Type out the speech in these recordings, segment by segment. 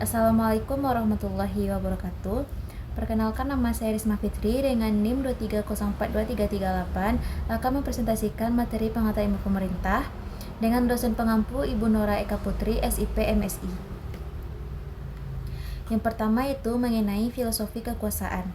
Assalamualaikum warahmatullahi wabarakatuh. Perkenalkan, nama saya Risma Fitri dengan NIM 23042338 akan mempresentasikan materi pengetahuan ilmu pemerintah dengan dosen pengampu Ibu Nora Eka Putri, SIP MSI. Yang pertama itu mengenai filosofi kekuasaan.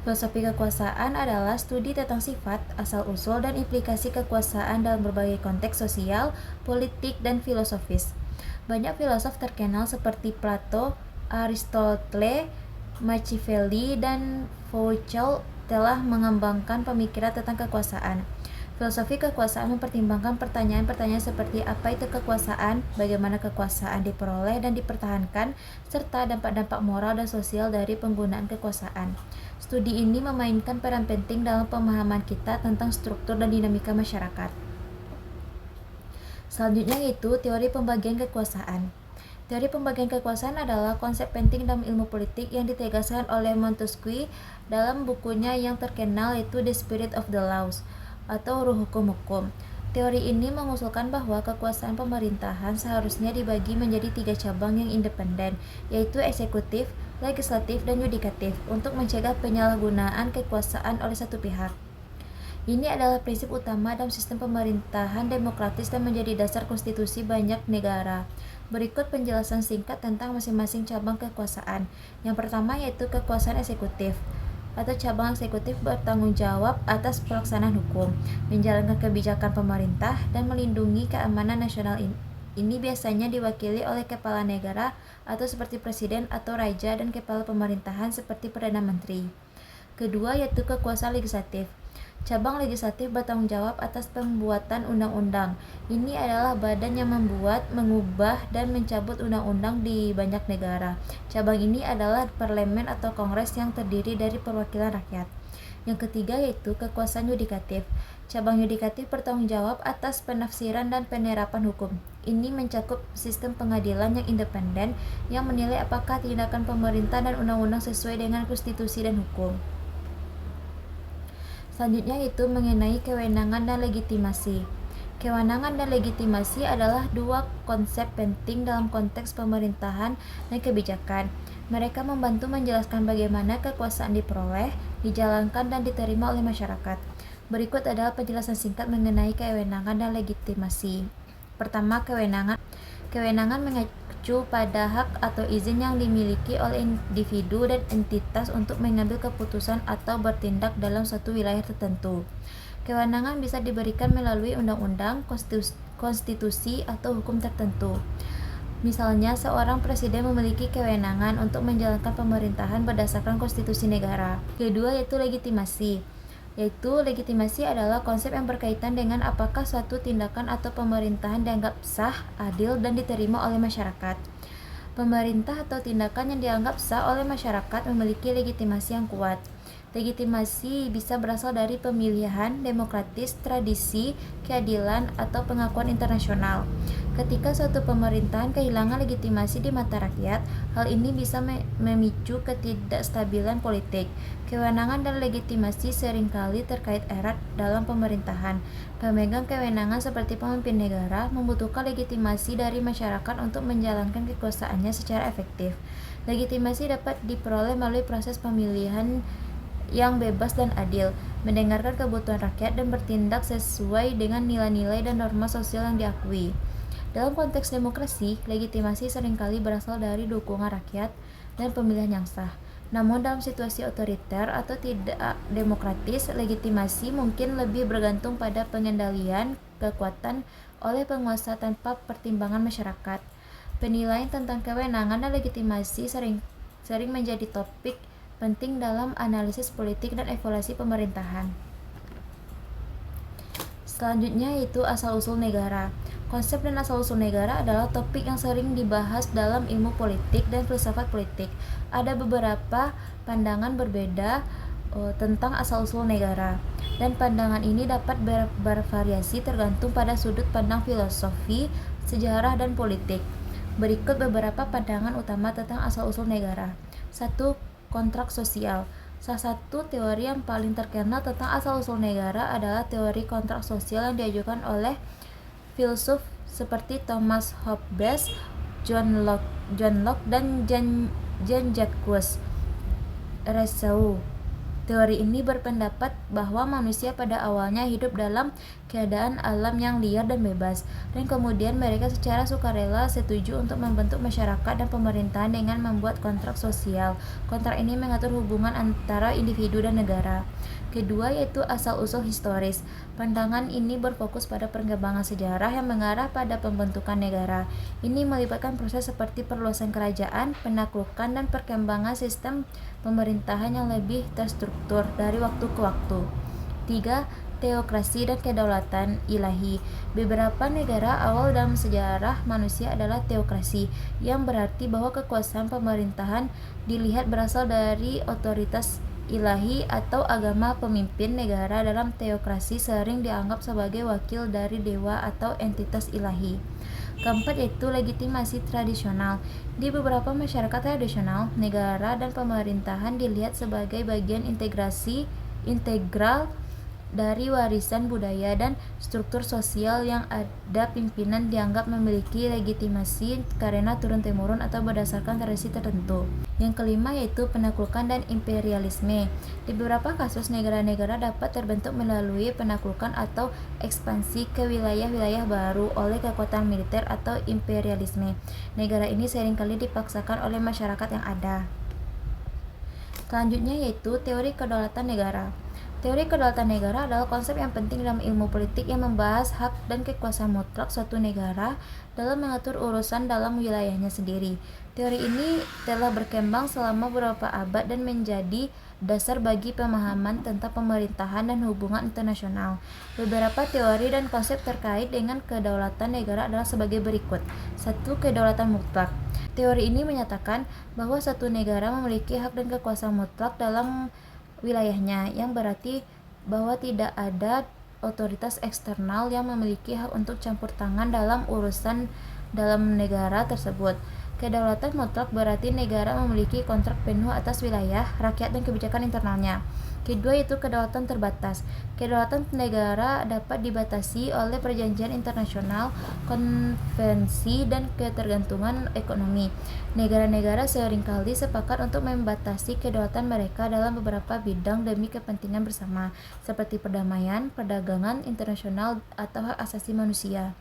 Filosofi kekuasaan adalah studi tentang sifat, asal-usul, dan implikasi kekuasaan dalam berbagai konteks sosial, politik, dan filosofis. Banyak filosof terkenal seperti Plato, Aristoteles, Machiavelli, dan Foucault telah mengembangkan pemikiran tentang kekuasaan. Filosofi kekuasaan mempertimbangkan pertanyaan-pertanyaan seperti apa itu kekuasaan, bagaimana kekuasaan diperoleh dan dipertahankan, serta dampak-dampak moral dan sosial dari penggunaan kekuasaan. Studi ini memainkan peran penting dalam pemahaman kita tentang struktur dan dinamika masyarakat. Selanjutnya yaitu teori pembagian kekuasaan. Teori pembagian kekuasaan adalah konsep penting dalam ilmu politik yang ditegaskan oleh Montesquieu dalam bukunya yang terkenal yaitu The Spirit of the Laws atau Ruh Hukum-Hukum. Teori ini mengusulkan bahwa kekuasaan pemerintahan seharusnya dibagi menjadi 3 cabang yang independen, yaitu eksekutif, legislatif, dan yudikatif, untuk mencegah penyalahgunaan kekuasaan oleh satu pihak. Ini adalah prinsip utama dalam sistem pemerintahan demokratis dan menjadi dasar konstitusi banyak negara. Berikut penjelasan singkat tentang masing-masing cabang kekuasaan. Yang pertama yaitu kekuasaan eksekutif atau cabang eksekutif bertanggung jawab atas pelaksanaan hukum, menjalankan kebijakan pemerintah, dan melindungi keamanan nasional. Ini biasanya diwakili oleh kepala negara atau seperti presiden atau raja dan kepala pemerintahan seperti perdana menteri. Kedua yaitu kekuasaan legislatif. Cabang legislatif bertanggung jawab atas pembuatan undang-undang. Ini adalah badan yang membuat, mengubah, dan mencabut undang-undang di banyak negara. Cabang ini adalah parlemen atau kongres yang terdiri dari perwakilan rakyat. Yang ketiga yaitu kekuasaan yudikatif. Cabang yudikatif bertanggung jawab atas penafsiran dan penerapan hukum. Ini mencakup sistem pengadilan yang independen yang menilai apakah tindakan pemerintah dan undang-undang sesuai dengan konstitusi dan hukum. Selanjutnya itu mengenai kewenangan dan legitimasi. Kewenangan dan legitimasi adalah dua konsep penting dalam konteks pemerintahan dan kebijakan. Mereka membantu menjelaskan bagaimana kekuasaan diperoleh, dijalankan, dan diterima oleh masyarakat. Berikut adalah penjelasan singkat mengenai kewenangan dan legitimasi. Pertama, kewenangan. Kewenangan mengacu pada hak atau izin yang dimiliki oleh individu dan entitas untuk mengambil keputusan atau bertindak dalam suatu wilayah tertentu. Kewenangan bisa diberikan melalui undang-undang, konstitusi, atau hukum tertentu. Misalnya, seorang presiden memiliki kewenangan untuk menjalankan pemerintahan berdasarkan konstitusi negara. Kedua yaitu legitimasi. Legitimasi adalah konsep yang berkaitan dengan apakah suatu tindakan atau pemerintahan dianggap sah, adil, dan diterima oleh masyarakat. Pemerintah atau tindakan yang dianggap sah oleh masyarakat memiliki legitimasi yang kuat. Legitimasi bisa berasal dari pemilihan demokratis, tradisi, keadilan, atau pengakuan internasional. Ketika suatu pemerintahan kehilangan legitimasi di mata rakyat, hal ini bisa memicu ketidakstabilan politik. Kewenangan dan legitimasi seringkali terkait erat dalam pemerintahan. Pemegang kewenangan seperti pemimpin negara membutuhkan legitimasi dari masyarakat untuk menjalankan kekuasaannya secara efektif. Legitimasi dapat diperoleh melalui proses pemilihan yang bebas dan adil, mendengarkan kebutuhan rakyat, dan bertindak sesuai dengan nilai-nilai dan norma sosial yang diakui. Dalam konteks demokrasi, legitimasi seringkali berasal dari dukungan rakyat dan pemilihan yang sah. Namun dalam situasi otoriter atau tidak demokratis, legitimasi mungkin lebih bergantung pada pengendalian kekuatan oleh penguasa tanpa pertimbangan masyarakat. Penilaian tentang kewenangan dan legitimasi sering menjadi topik penting dalam analisis politik dan evaluasi pemerintahan. Selanjutnya yaitu asal-usul negara. Konsep dan asal-usul negara adalah topik yang sering dibahas dalam ilmu politik dan filsafat politik. Ada beberapa pandangan berbeda tentang asal-usul negara, dan pandangan ini dapat bervariasi tergantung pada sudut pandang filosofi, sejarah, dan politik. Berikut beberapa pandangan utama tentang asal-usul negara. 1. Kontrak sosial. Salah satu teori yang paling terkenal tentang asal-usul negara adalah teori kontrak sosial yang diajukan oleh filsuf seperti Thomas Hobbes, John Locke, John Locke dan Jean-Jacques Rousseau. Teori ini berpendapat bahwa manusia pada awalnya hidup dalam keadaan alam yang liar dan bebas, dan kemudian mereka secara sukarela setuju untuk membentuk masyarakat dan pemerintahan dengan membuat kontrak sosial. Kontrak ini mengatur hubungan antara individu dan negara. Kedua yaitu asal-usul historis. Pandangan ini berfokus pada perkembangan sejarah yang mengarah pada pembentukan negara. Ini melibatkan proses seperti perluasan kerajaan, penaklukan, dan perkembangan sistem pemerintahan yang lebih terstruktur dari waktu ke waktu. 3. Teokrasi dan kedaulatan ilahi. Beberapa negara awal dalam sejarah manusia adalah teokrasi, yang berarti bahwa kekuasaan pemerintahan dilihat berasal dari otoritas ilahi atau agama. Pemimpin negara dalam teokrasi sering dianggap sebagai wakil dari dewa atau entitas ilahi. Keempat yaitu legitimasi tradisional. Di beberapa masyarakat tradisional, negara dan pemerintahan dilihat sebagai bagian integral dari warisan budaya dan struktur sosial yang ada. Pimpinan dianggap memiliki legitimasi karena turun-temurun atau berdasarkan tradisi tertentu. Yang kelima yaitu penaklukan dan imperialisme. Di beberapa kasus, negara-negara dapat terbentuk melalui penaklukan atau ekspansi ke wilayah-wilayah baru oleh kekuatan militer atau imperialisme. Negara ini seringkali dipaksakan oleh masyarakat yang ada. Selanjutnya yaitu teori kedaulatan negara. Teori kedaulatan negara adalah konsep yang penting dalam ilmu politik yang membahas hak dan kekuasaan mutlak suatu negara dalam mengatur urusan dalam wilayahnya sendiri. Teori ini telah berkembang selama beberapa abad dan menjadi dasar bagi pemahaman tentang pemerintahan dan hubungan internasional. Beberapa teori dan konsep terkait dengan kedaulatan negara adalah sebagai berikut. 1. Kedaulatan mutlak. Teori ini menyatakan bahwa satu negara memiliki hak dan kekuasaan mutlak dalam wilayahnya, yang berarti bahwa tidak ada otoritas eksternal yang memiliki hak untuk campur tangan dalam urusan dalam negara tersebut. Kedaulatan mutlak berarti negara memiliki kontrak penuh atas wilayah, rakyat, dan kebijakan internalnya. Kedua yaitu kedaulatan terbatas. Kedaulatan negara dapat dibatasi oleh perjanjian internasional, konvensi, dan ketergantungan ekonomi. Negara-negara seringkali sepakat untuk membatasi kedaulatan mereka dalam beberapa bidang demi kepentingan bersama, seperti perdamaian, perdagangan internasional, atau hak asasi manusia.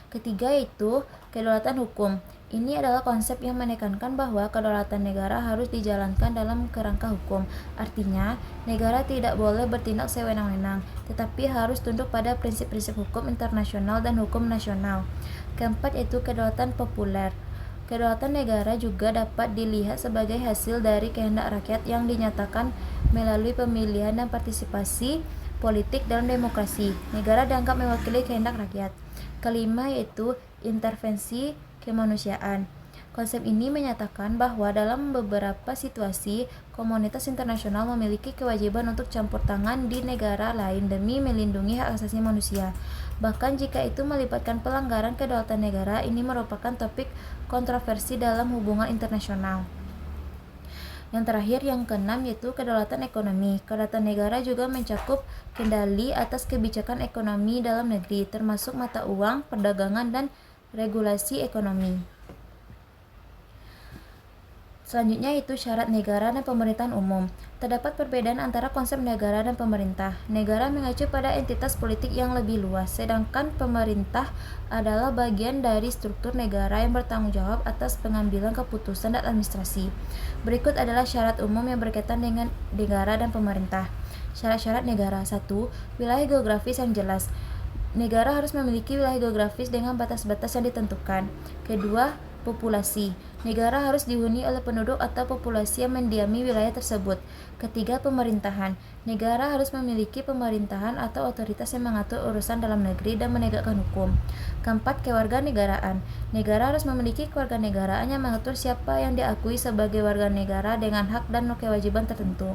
Ketiga yaitu kedaulatan hukum. Ini adalah konsep yang menekankan bahwa kedaulatan negara harus dijalankan dalam kerangka hukum. Artinya, negara tidak boleh bertindak sewenang-wenang, tetapi harus tunduk pada prinsip-prinsip hukum internasional dan hukum nasional. Keempat yaitu kedaulatan populer. Kedaulatan negara juga dapat dilihat sebagai hasil dari kehendak rakyat yang dinyatakan melalui pemilihan dan partisipasi politik dalam demokrasi. Negara dianggap mewakili kehendak rakyat. Kelima yaitu intervensi kemanusiaan. Konsep ini menyatakan bahwa dalam beberapa situasi, komunitas internasional memiliki kewajiban untuk campur tangan di negara lain demi melindungi hak asasi manusia. Bahkan jika itu melibatkan pelanggaran kedaulatan negara, ini merupakan topik kontroversi dalam hubungan internasional. Yang terakhir, yang keenam, yaitu kedaulatan ekonomi. Kedaulatan negara juga mencakup kendali atas kebijakan ekonomi dalam negeri, termasuk mata uang, perdagangan, dan regulasi ekonomi. Selanjutnya itu syarat negara dan pemerintahan umum. Terdapat perbedaan antara konsep negara dan pemerintah. Negara mengacu pada entitas politik yang lebih luas, sedangkan pemerintah adalah bagian dari struktur negara yang bertanggung jawab atas pengambilan keputusan dan administrasi. Berikut adalah syarat umum yang berkaitan dengan negara dan pemerintah. Syarat-syarat negara. 1. Wilayah geografis yang jelas. Negara harus memiliki wilayah geografis dengan batas-batas yang ditentukan. Kedua, populasi. Negara harus dihuni oleh penduduk atau populasi yang mendiami wilayah tersebut. Ketiga, pemerintahan. Negara harus memiliki pemerintahan atau otoritas yang mengatur urusan dalam negeri dan menegakkan hukum. Keempat, kewarganegaraan. Negara harus memiliki kewarganegaraan yang mengatur siapa yang diakui sebagai warga negara dengan hak dan kewajiban tertentu.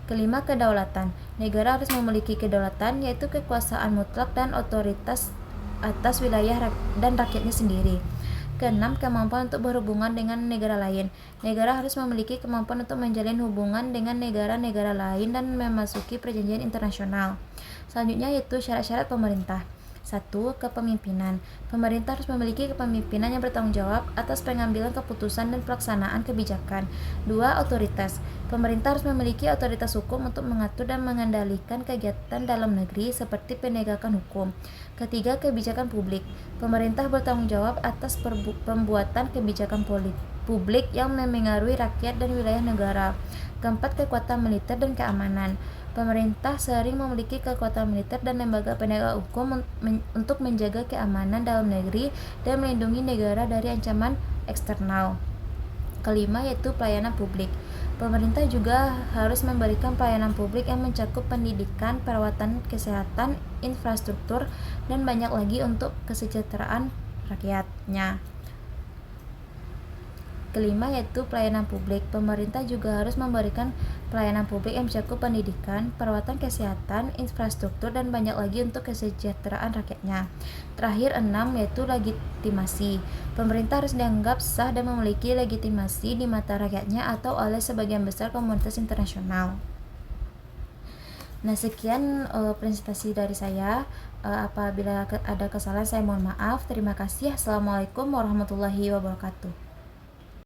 Kelima, kedaulatan. Negara harus memiliki kedaulatan, yaitu kekuasaan mutlak dan otoritas atas wilayah dan rakyatnya sendiri. Keenam, kemampuan untuk berhubungan dengan negara lain. Negara harus memiliki kemampuan untuk menjalin hubungan dengan negara-negara lain dan memasuki perjanjian internasional. Selanjutnya yaitu syarat-syarat pemerintah. 1. Kepemimpinan. Pemerintah harus memiliki kepemimpinan yang bertanggung jawab atas pengambilan keputusan dan pelaksanaan kebijakan. 2. Otoritas. Pemerintah harus memiliki otoritas hukum untuk mengatur dan mengendalikan kegiatan dalam negeri seperti penegakan hukum. Ketiga, kebijakan publik. Pemerintah bertanggung jawab atas pembuatan kebijakan publik yang memengaruhi rakyat dan wilayah negara. Keempat, kekuatan militer dan keamanan. Pemerintah sering memiliki kekuatan militer dan lembaga penegak hukum untuk menjaga keamanan dalam negeri dan melindungi negara dari ancaman eksternal. Kelima, yaitu pelayanan publik. Pemerintah juga harus memberikan pelayanan publik yang mencakup pendidikan, perawatan kesehatan, infrastruktur, dan banyak lagi untuk kesejahteraan rakyatnya. Kelima, yaitu pelayanan publik. Pemerintah juga harus memberikan pelayanan publik yang mencakup pendidikan, perawatan kesehatan, infrastruktur, dan banyak lagi untuk kesejahteraan rakyatnya. Terakhir, 6, yaitu legitimasi. Pemerintah harus dianggap sah dan memiliki legitimasi di mata rakyatnya atau oleh sebagian besar komunitas internasional. Nah, sekian presentasi dari saya. Apabila ada kesalahan, saya mohon maaf. Terima kasih. Assalamualaikum warahmatullahi wabarakatuh.